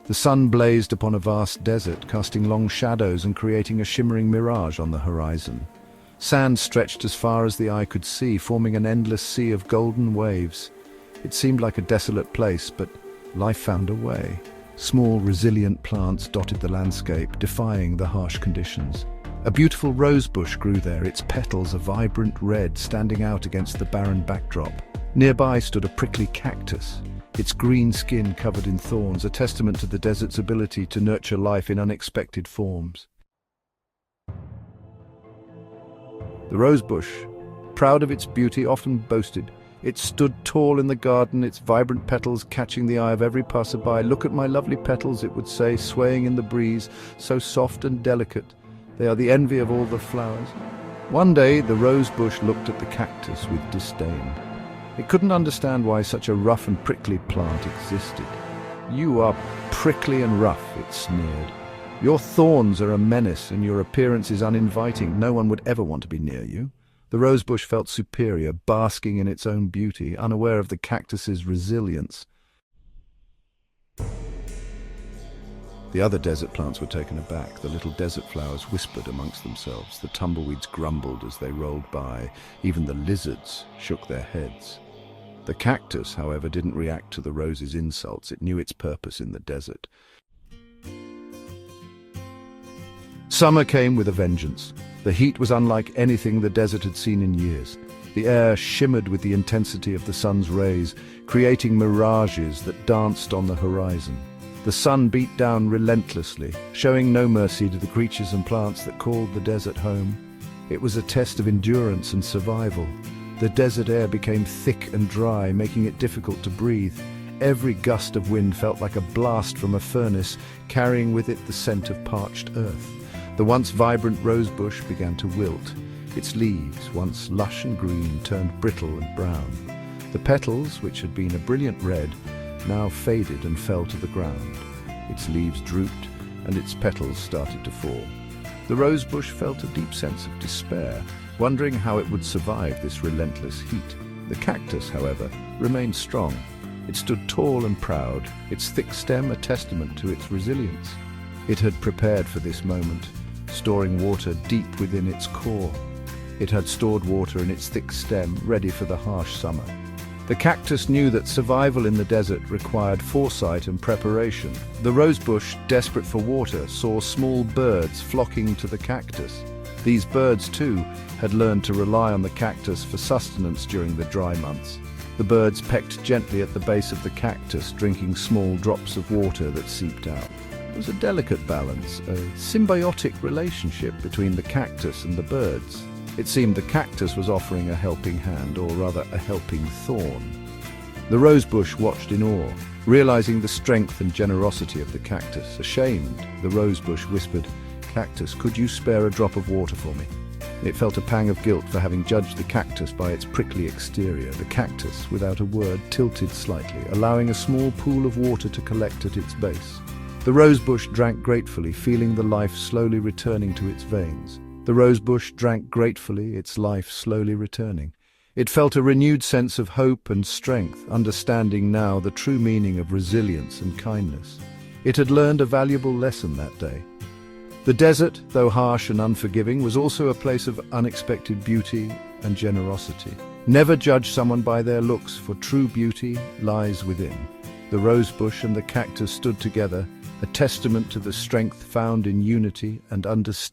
The sun blazed upon a vast desert, casting long shadows and creating a shimmering mirage on the horizon. Sand stretched as far as the eye could see, forming an endless sea of golden waves. It seemed like a desolate place, but life found a way. Small, resilient plants dotted the landscape, defying the harsh conditions. A beautiful rose bush grew there, its petals a vibrant red standing out against the barren backdrop. Nearby stood a prickly cactus, its green skin covered in thorns, a testament to the desert's ability to nurture life in unexpected forms. The rosebush, proud of its beauty, often boasted. It stood tall in the garden, its vibrant petals catching the eye of every passerby. "Look at my lovely petals," it would say, swaying in the breeze, "so soft and delicate. They are the envy of all the flowers." One day, the rosebush looked at the cactus with disdain. It couldn't understand why such a rough and prickly plant existed. "You are prickly and rough," it sneered. "Your thorns are a menace and your appearance is uninviting. No one would ever want to be near you." The rosebush felt superior, basking in its own beauty, unaware of the cactus's resilience. The other desert plants were taken aback. The little desert flowers whispered amongst themselves. The tumbleweeds grumbled as they rolled by. Even the lizards shook their heads. The cactus, however, didn't react to the rose's insults. It knew its purpose in the desert. Summer came with a vengeance. The heat was unlike anything the desert had seen in years. The air shimmered with the intensity of the sun's rays, creating mirages that danced on the horizon. The sun beat down relentlessly, showing no mercy to the creatures and plants that called the desert home. It was a test of endurance and survival. The desert air became thick and dry, making it difficult to breathe. Every gust of wind felt like a blast from a furnace, carrying with it the scent of parched earth. The once vibrant rosebush began to wilt. Its leaves, once lush and green, turned brittle and brown. The petals, which had been a brilliant red, now faded and fell to the ground. Its leaves drooped, and its petals started to fall. The rosebush felt a deep sense of despair, wondering how it would survive this relentless heat. The cactus, however, remained strong. It stood tall and proud, its thick stem a testament to its resilience. It had prepared for this moment, storing water deep within its core. It had stored water in its thick stem, ready for the harsh summer. The cactus knew that survival in the desert required foresight and preparation. The rosebush, desperate for water, saw small birds flocking to the cactus. These birds, too, had learned to rely on the cactus for sustenance during the dry months. The birds pecked gently at the base of the cactus, drinking small drops of water that seeped out. It was a delicate balance, a symbiotic relationship between the cactus and the birds. It seemed the cactus was offering a helping hand, or rather a helping thorn. The rosebush watched in awe, realizing the strength and generosity of the cactus. Ashamed, the rosebush whispered, "Cactus, could you spare a drop of water for me?" It felt a pang of guilt for having judged the cactus by its prickly exterior. The cactus, without a word, tilted slightly, allowing a small pool of water to collect at its base. The rosebush drank gratefully, feeling the life slowly returning to its veins. The rosebush drank gratefully, its life slowly returning. It felt a renewed sense of hope and strength, understanding now the true meaning of resilience and kindness. It had learned a valuable lesson that day. The desert, though harsh and unforgiving, was also a place of unexpected beauty and generosity. Never judge someone by their looks, for true beauty lies within. The rosebush and the cactus stood together, a testament to the strength found in unity and understanding.